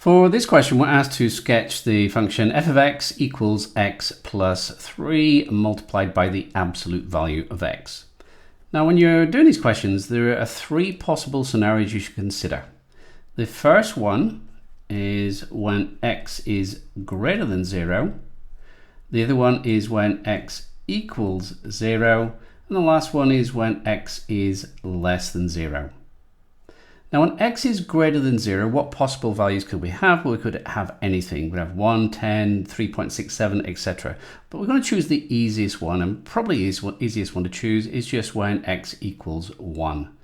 For this question, we're asked to sketch the function f of x equals x plus 3 multiplied by the absolute value of x. Now, when you're doing these questions, there are three possible scenarios you should consider. The first one is when x is greater than 0. The other one is when x equals 0. And the last one is when x is less than 0. Now, when x is greater than 0, what possible values could we have? Well, we could have anything. We could have 1, 10, 3.67, etc. But we're going to choose the easiest one, and probably easiest one to choose is just when x equals 1.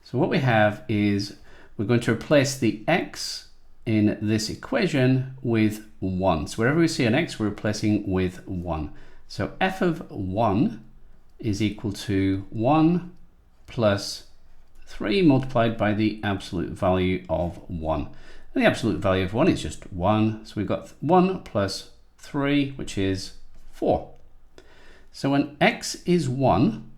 So what we have is we're going to replace the x in this equation with 1. So wherever we see an x, we're replacing with 1. So f of 1 is equal to 1 plus 3 multiplied by the absolute value of 1. And the absolute value of 1 is just 1. So we've got 1 plus 3, which is 4. So when x is 1,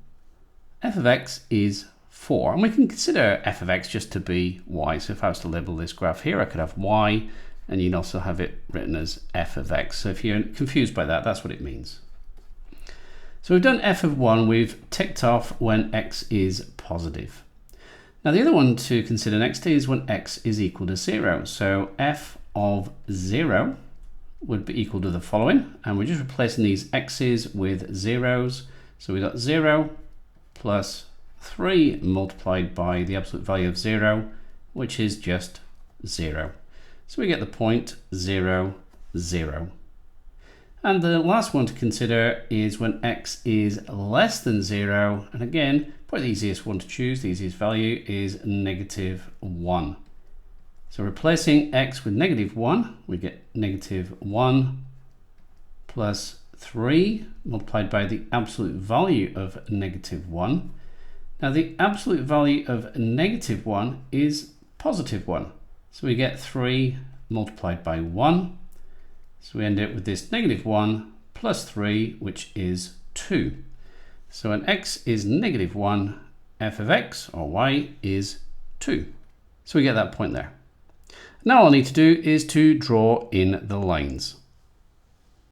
f of x is 4. And we can consider f of x just to be y. So if I was to label this graph here, I could have y, and you'd also have it written as f of x. So if you're confused by that, that's what it means. So we've done f of 1. We've ticked off when x is positive. Now the other one to consider next is when x is equal to 0. So f of 0 would be equal to the following, and we're just replacing these x's with zeros. So we got 0 plus 3 multiplied by the absolute value of 0, which is just 0. So we get the point 0, 0. And the last one to consider is when x is less than 0. And again, probably the easiest one to choose, the easiest value is negative 1. So replacing x with negative 1, we get negative 1 plus 3 multiplied by the absolute value of negative 1. Now the absolute value of negative 1 is positive 1. So we get 3 multiplied by 1. So we end up with this negative 1 plus 3, which is 2. So when x is negative 1, f of x, or y, is 2. So we get that point there. Now all I need to do is to draw in the lines.